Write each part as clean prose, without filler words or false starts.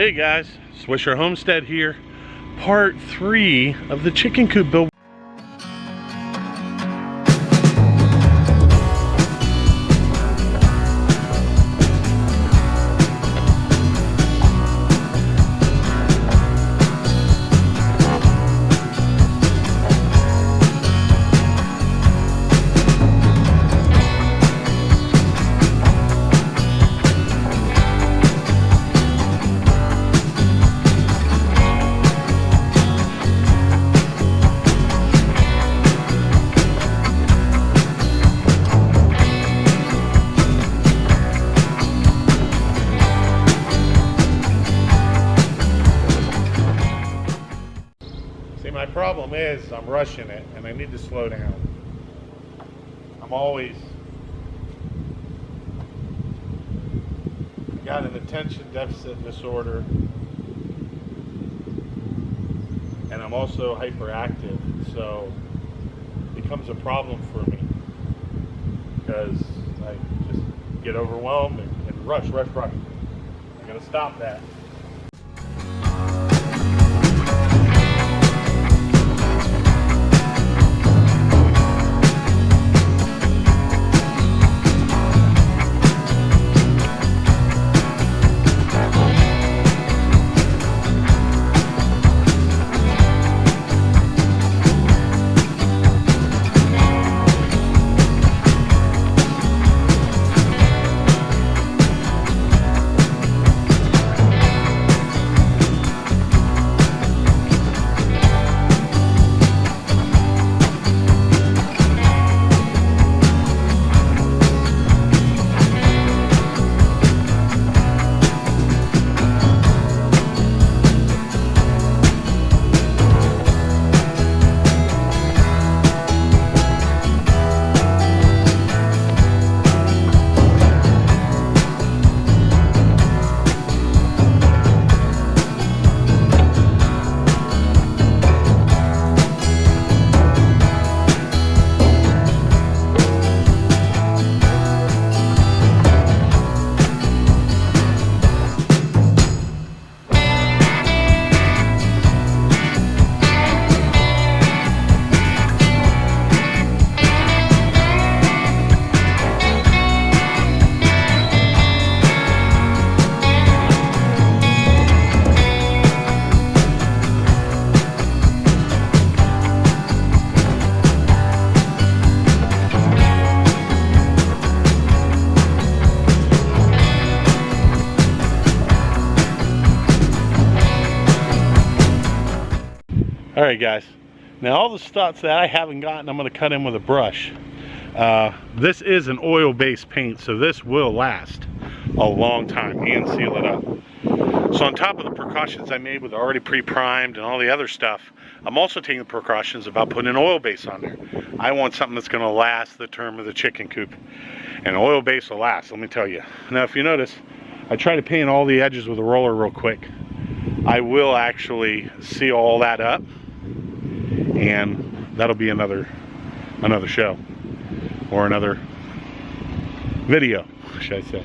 Well, hey guys, Swisher Homestead here, part 3 of the chicken coop build. My problem is I'm rushing it and I need to slow down. I'm always got an attention deficit disorder, and I'm also hyperactive, so it becomes a problem for me because I just get overwhelmed and rush. I gotta stop that. Alright guys, now all the spots that I haven't gotten, I'm going to cut in with a brush. This is an oil-based paint, so this will last a long time and seal it up. So on top of the precautions I made with already pre-primed and all the other stuff, I'm also taking the precautions about putting an oil base on there. I want something that's going to last the term of the chicken coop. And oil base will last, let me tell you. Now if you notice, I try to paint all the edges with a roller real quick. I will actually seal all that up, and that'll be another show or another video, should I say.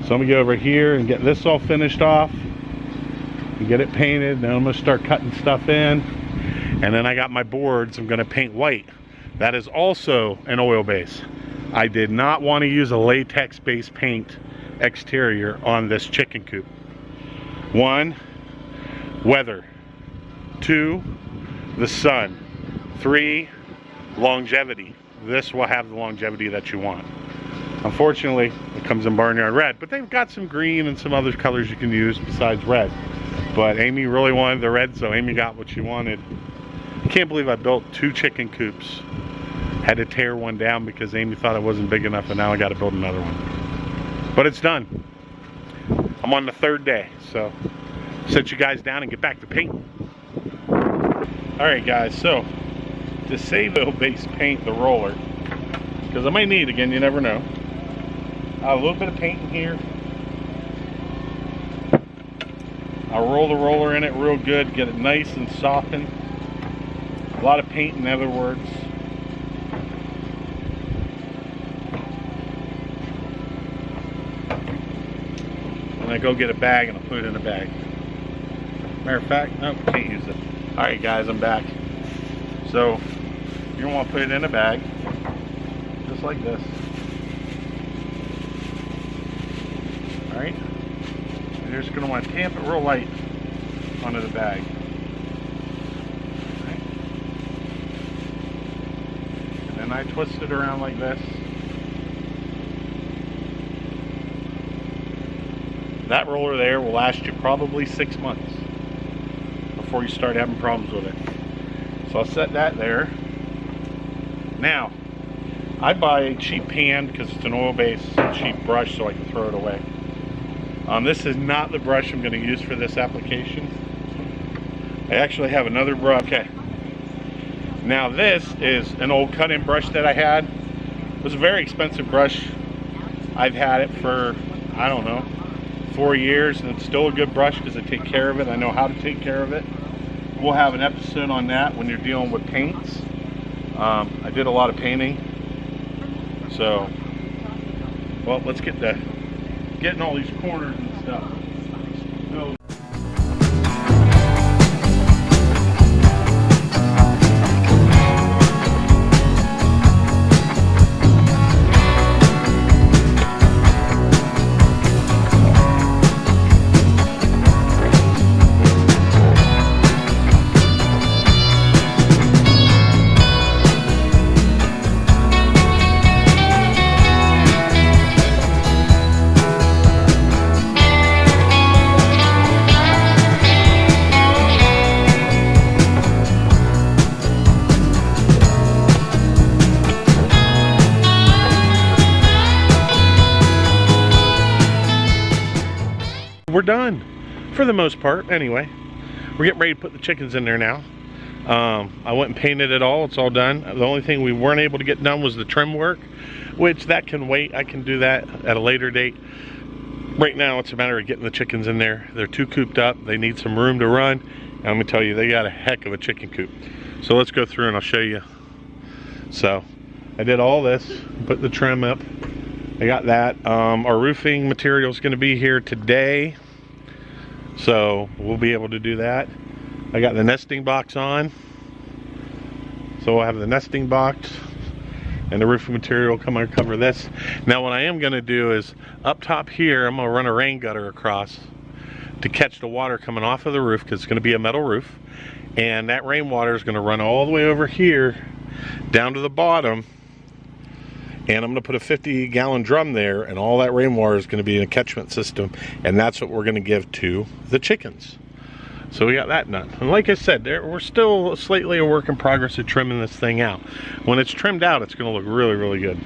So I'm gonna go over here and get this all finished off and get it painted. Then I'm gonna start cutting stuff in, and then I got my boards I'm gonna paint white. That is also an oil base. I did not want to use a latex based paint exterior on this chicken coop. 1, weather. 2, the sun. 3, longevity. This will have the longevity that you want. Unfortunately, it comes in barnyard red, but they've got some green and some other colors you can use besides red. But Amy really wanted the red, so Amy got what she wanted. I can't believe I built 2 chicken coops. Had to tear one down because Amy thought it wasn't big enough, and now I got to build another one. But it's done. I'm on the 3rd day, so set you guys down and get back to painting. Alright guys, so to save oil-based paint, the roller, because I might need it again, you never know. A little bit of paint in here. I'll roll the roller in it real good, get it nice and softened. A lot of paint, in other words. And I go get a bag and I'll put it in a bag. Matter of fact, no, can't use it. Alright guys, I'm back. So, you're gonna want to put it in a bag, just like this. Alright? And you're just gonna want to tamp it real light onto the bag. Alright? And then I twist it around like this. That roller there will last you probably 6 months before you start having problems with it. So I'll set that there. Now, I buy a cheap pan because it's an oil-based cheap brush so I can throw it away. This is not the brush I'm going to use for this application. I actually have another brush. Okay. Now this is an old cut-in brush that I had. It was a very expensive brush. I've had it for, I don't know, 4 years, and it's still a good brush because I take care of it. I know how to take care of it. We'll have an episode on that when you're dealing with paints. I did a lot of painting. So, well, let's get to getting all these corners and stuff. So, we're done for the most part. Anyway, we're getting ready to put the chickens in there now. I went and painted it all. It's all done. The only thing we weren't able to get done was the trim work, which that can wait. I can do that at a later date. Right now it's a matter of getting the chickens in there. They're too cooped up. They need some room to run, and I'm gonna tell you, they got a heck of a chicken coop. So let's go through and I'll show you. So I did all this, put the trim up. I got that. Our roofing material is going to be here today, so we'll be able to do that. I got the nesting box on, so we'll have the nesting box and the roofing material come and cover this. Now what I am going to do is up top here, I'm going to run a rain gutter across to catch the water coming off of the roof, because it's going to be a metal roof, and that rainwater is going to run all the way over here down to the bottom. And I'm going to put a 50-gallon drum there, and all that rainwater is going to be in a catchment system, and that's what we're going to give to the chickens. So we got that done. And like I said, we're still slightly a work in progress of trimming this thing out. When it's trimmed out, it's going to look really, really good.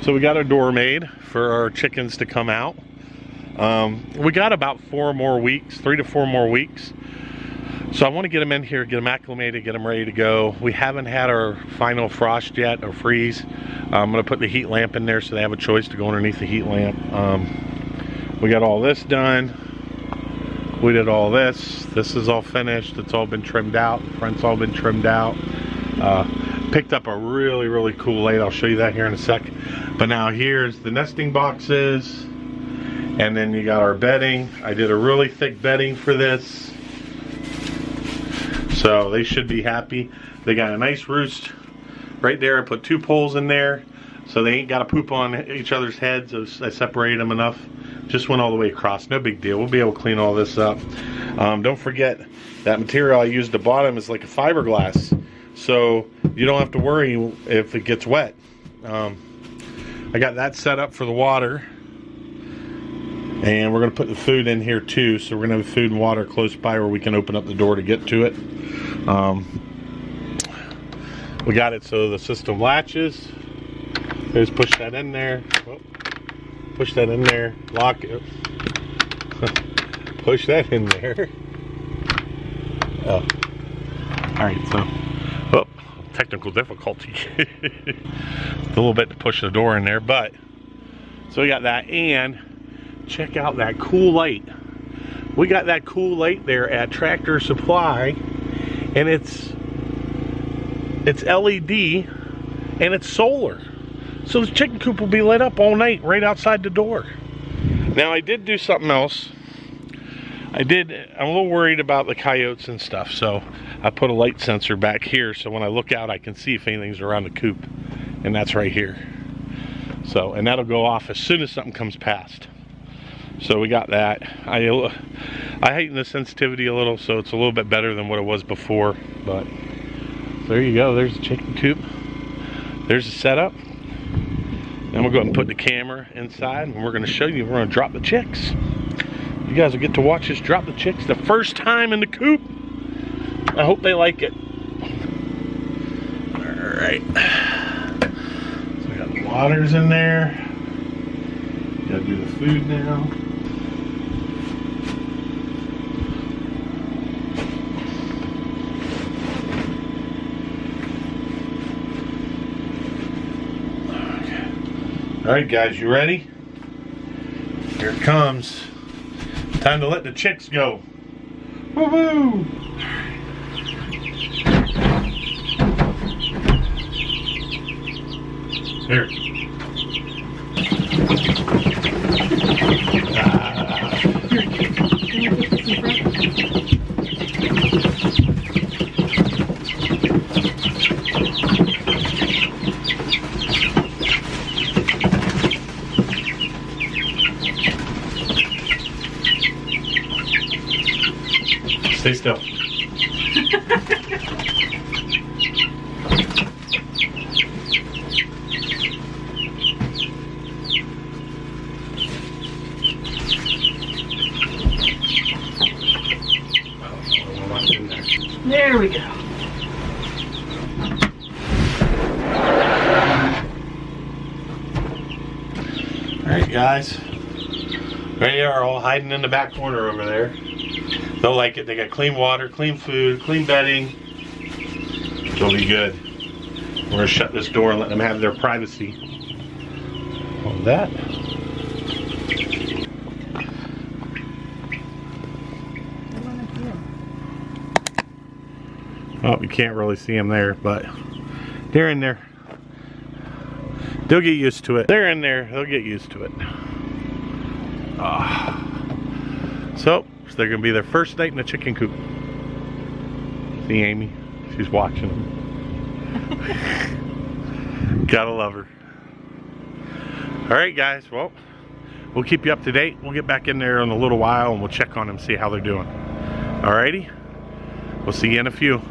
So we got a door made for our chickens to come out. We got about 4 more weeks, 3 to 4 more weeks. So I want to get them in here, get them acclimated, get them ready to go. We haven't had our final frost yet, or freeze. I'm going to put the heat lamp in there so they have a choice to go underneath the heat lamp. We got all this done. We did all this. This is all finished. It's all been trimmed out. The front's all been trimmed out. Picked up a really, really cool light. I'll show you that here in a sec. But now here's the nesting boxes. And then you got our bedding. I did a really thick bedding for this. So they should be happy. They got a nice roost right there. I put 2 poles in there so they ain't got to poop on each other's heads. I separated them enough. Just went all the way across. No big deal. We'll be able to clean all this up. Don't forget that material I used at the bottom is like a fiberglass, so you don't have to worry if it gets wet. I got that set up for the water, and we're going to put the food in here too, so we're going to have food and water close by where we can open up the door to get to it. We got it so the system latches. Just push that in there. Oh, push that in there. Lock it. Push that in there. Oh. Alright, so technical difficulty. A little bit to push the door in there, but so we got that. And check out that cool light. We got that cool light there at Tractor Supply, and it's LED and it's solar, so the chicken coop will be lit up all night right outside the door. Now I did do something else. I'm a little worried about the coyotes and stuff, so I put a light sensor back here so when I look out I can see if anything's around the coop, and that's right here. So, and that'll go off as soon as something comes past. So we got that. I heightened the sensitivity a little, so it's a little bit better than what it was before. But there you go. There's the chicken coop. There's the setup. Then we'll go ahead and put the camera inside, and we're going to show you. We're going to drop the chicks. You guys will get to watch us drop the chicks the first time in the coop. I hope they like it. All right. So we got the waters in there. Got to do the food now. Okay. All right, guys, you ready? Here it comes. Time to let the chicks go. Woohoo! Here. Stay still. There we go. Alright guys, they are all hiding in the back corner over there. They'll like it. They got clean water, clean food, clean bedding. They'll be good. We're going to shut this door and let them have their privacy. On that. Oh, you can't really see them there, but they're in there. They'll get used to it. They're in there. They'll get used to it. So they're going to be their first night in the chicken coop. See Amy? She's watching them. Gotta love her. Alright guys, well, we'll keep you up to date. We'll get back in there in a little while and we'll check on them, see how they're doing. Alrighty? We'll see you in a few.